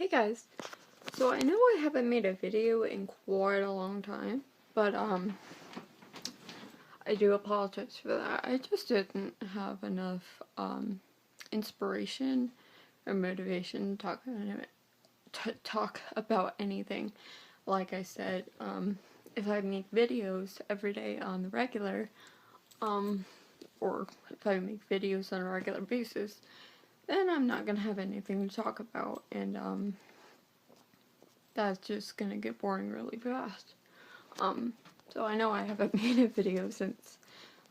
Hey guys, so I know I haven't made a video in quite a long time, but I do apologize for that. I just didn't have enough inspiration or motivation to talk about anything. Like I said, if I make videos every day on the regular, or if I make videos on a regular basis, then I'm not gonna have anything to talk about, and that's just gonna get boring really fast. So I know I haven't made a video since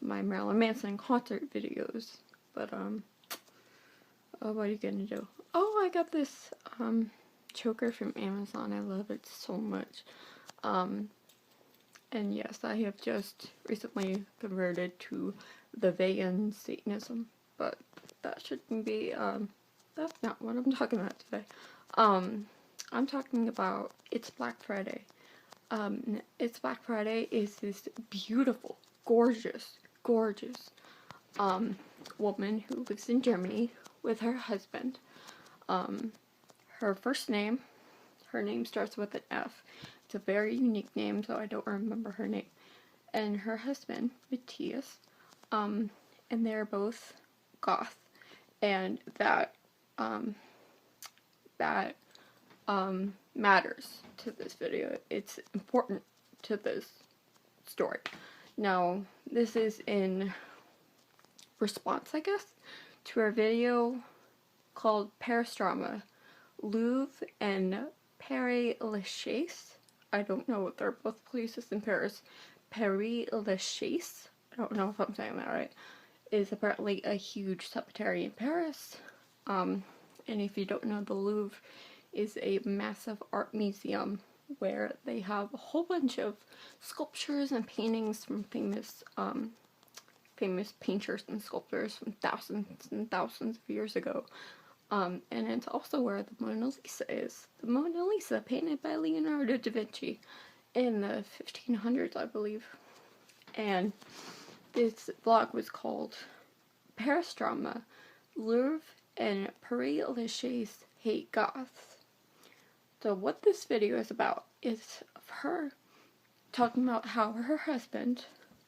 my Marilyn Manson concert videos, but oh, what are you gonna do? Oh, I got this choker from Amazon. I love it so much. And yes, I have just recently converted to the vegan Satanism, but that shouldn't be, that's not what I'm talking about today. I'm talking about It's Black Friday. It's Black Friday is this beautiful, gorgeous woman who lives in Germany with her husband. Her name starts with an F. It's a very unique name, so I don't remember her name. And her husband, Matthias, and they're both goth. And that matters to this video. It's important to this story. Now, this is in response, I guess, to a video called Pere, Louvre and Pere Lachaise. I don't know if they're both places in Paris. Pere Lachaise, I don't know if I'm saying that right, is apparently a huge cemetery in Paris. And if you don't know, the Louvre is a massive art museum where they have a whole bunch of sculptures and paintings from famous painters and sculptors from thousands and thousands of years ago. And it's also where the Mona Lisa is. The Mona Lisa, painted by Leonardo da Vinci in the 1500s, I believe. And this vlog was called Pere, Louvre, and Pere Lachaise Hate Goths. So what this video is about is of her talking about how her husband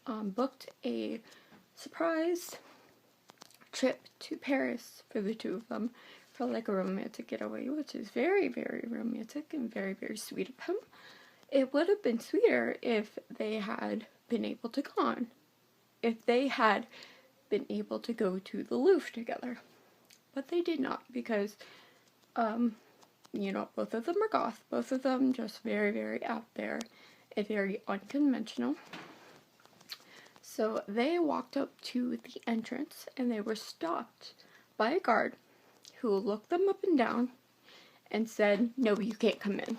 booked a surprise trip to Paris for the two of them for like a romantic getaway, which is very, very romantic and very, very sweet of him. It would have been sweeter if they had been able to go on. If they had been able to go to the Louvre together. But they did not, because you know, both of them are goth, both of them just very, very out there and very unconventional. So they walked up to the entrance and they were stopped by a guard who looked them up and down and said, "No, you can't come in."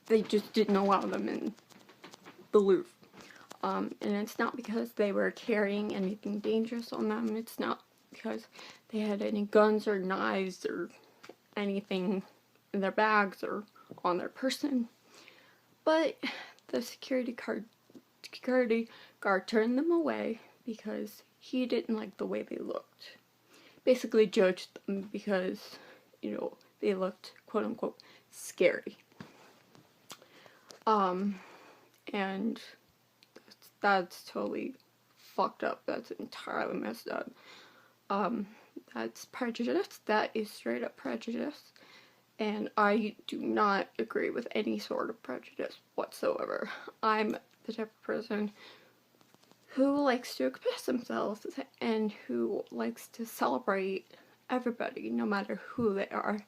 They just didn't allow them in the Louvre. And it's not because they were carrying anything dangerous on them. It's not because they had any guns or knives or anything in their bags or on their person. But the security guard turned them away because he didn't like the way they looked. Basically judged them because, you know, they looked quote unquote scary. And that's totally fucked up. That's entirely messed up. That's prejudice. That is straight up prejudice. And I do not agree with any sort of prejudice whatsoever. I'm the type of person who likes to express themselves and who likes to celebrate everybody, no matter who they are.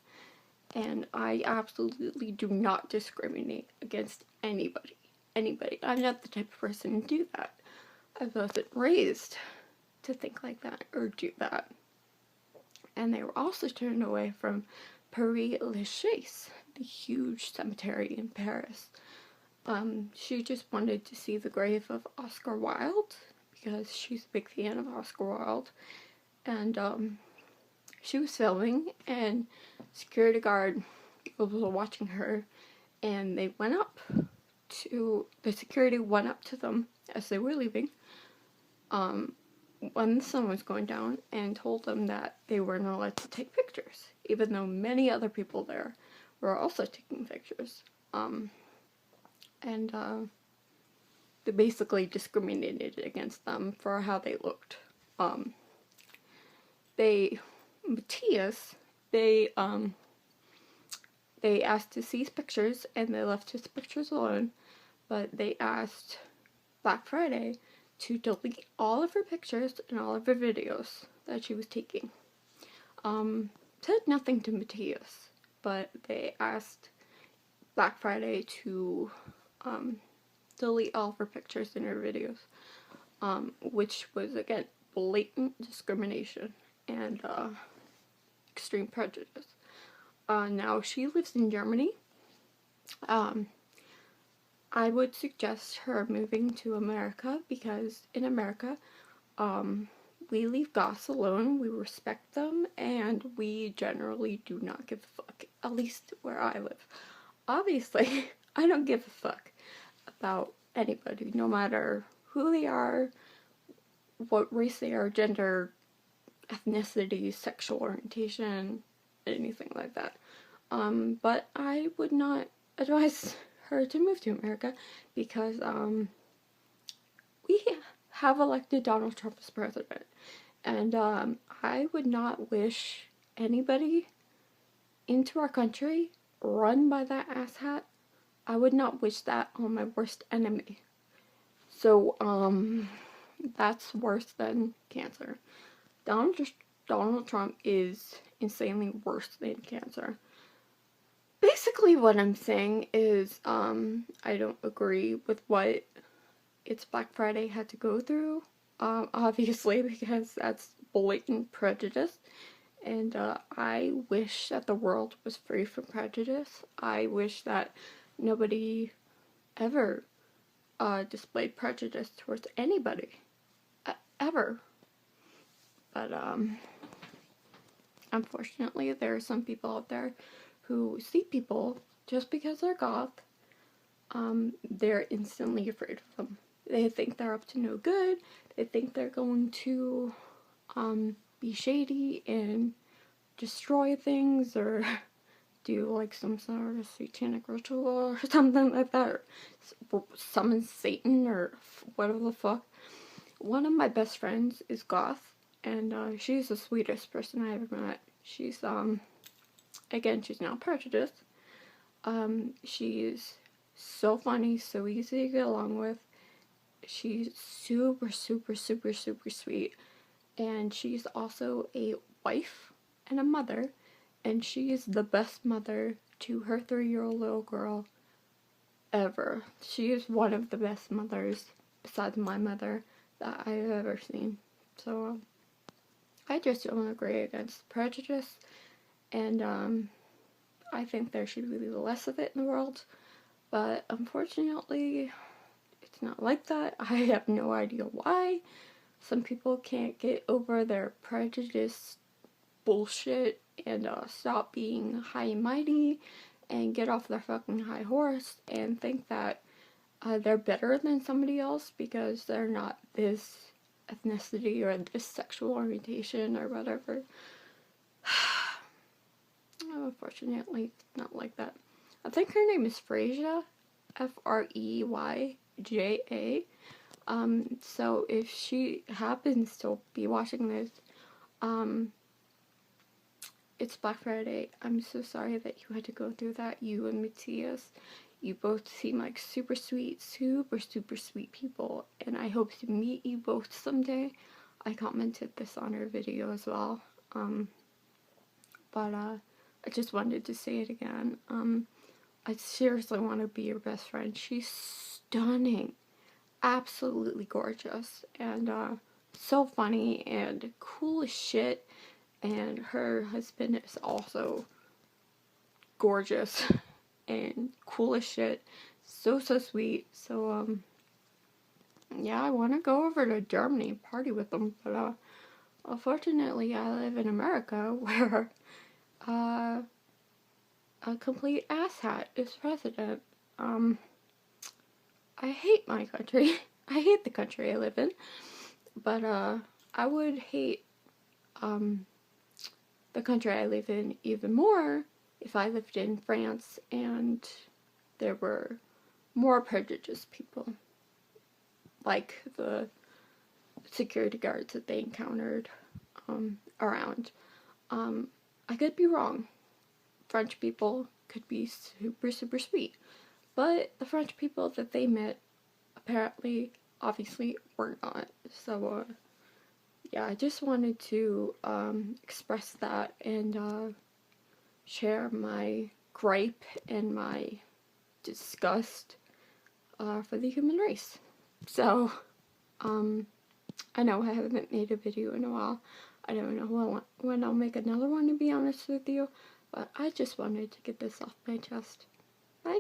And I absolutely do not discriminate against anybody. I'm not the type of person to do that. I wasn't raised to think like that or do that. And they were also turned away from Pere Lachaise, the huge cemetery in Paris. She just wanted to see the grave of Oscar Wilde because she's a big fan of Oscar Wilde. And she was filming, and security guard was watching her, and the security went up to them as they were leaving, when the sun was going down and told them that they were not allowed to take pictures, even though many other people there were also taking pictures. And they basically discriminated against them for how they looked. Matthias, they asked to see his pictures and they left his pictures alone, but they asked Black Friday to delete all of her pictures and all of her videos that she was taking. Said nothing to Matthias, but they asked Black Friday to delete all of her pictures and her videos, which was, again, blatant discrimination and extreme prejudice. Now she lives in Germany. I would suggest her moving to America, because in America, we leave Goths alone, we respect them, and we generally do not give a fuck, at least where I live. Obviously, I don't give a fuck about anybody, no matter who they are, what race they are, gender, ethnicity, sexual orientation, anything like that. But I would not advise her to move to America, because we have elected Donald Trump as president, and I would not wish anybody into our country run by that asshat. I would not wish that on my worst enemy. So that's worse than cancer. Donald Trump is insanely worse than cancer. Basically what I'm saying is I don't agree with what It's Black Friday had to go through, obviously, because that's blatant prejudice, and I wish that the world was free from prejudice. I wish that nobody ever displayed prejudice towards anybody, ever. But unfortunately, there are some people out there who see people just because they're goth. They're instantly afraid of them. They think they're up to no good. They think they're going to be shady and destroy things, or do like some sort of satanic ritual or something like that, or summon Satan or whatever the fuck. One of my best friends is goth, and she's the sweetest person I ever met. She's again, she's not prejudiced. She's so funny, so easy to get along with. She's super, super, super, super sweet. And she's also a wife and a mother. And she is the best mother to her 3-year-old little girl ever. She is one of the best mothers, besides my mother, that I've ever seen. So, I just don't agree against prejudice. And, I think there should be less of it in the world. But, unfortunately, it's not like that. I have no idea why. Some people can't get over their prejudice bullshit and stop being high and mighty and get off their fucking high horse and think that they're better than somebody else because they're not this ethnicity or this sexual orientation or whatever. Unfortunately, it's not like that. I think her name is Freyja, Freyja. So if she happens to be watching this, it's Black Friday. I'm so sorry that you had to go through that, you and Matthias. You both seem like super sweet, super, super sweet people, and I hope to meet you both someday. I commented this on her video as well, but I just wanted to say it again. I seriously want to be your best friend. She's stunning, absolutely gorgeous, and so funny and cool as shit. And her husband is also gorgeous and cool as shit. So sweet. So, yeah, I want to go over to Germany and party with them. But, unfortunately, I live in America where, a complete asshat is president. I hate my country. I hate the country I live in. But, I would hate the country I live in even more if I lived in France and there were more prejudiced people, like the security guards that they encountered around. I could be wrong. French people could be super, super sweet. But the French people that they met apparently, obviously, were not. So, yeah, I just wanted to express that and share my gripe and my disgust for the human race. So, I know I haven't made a video in a while. I don't know when I'll make another one, to be honest with you. But I just wanted to get this off my chest. Bye.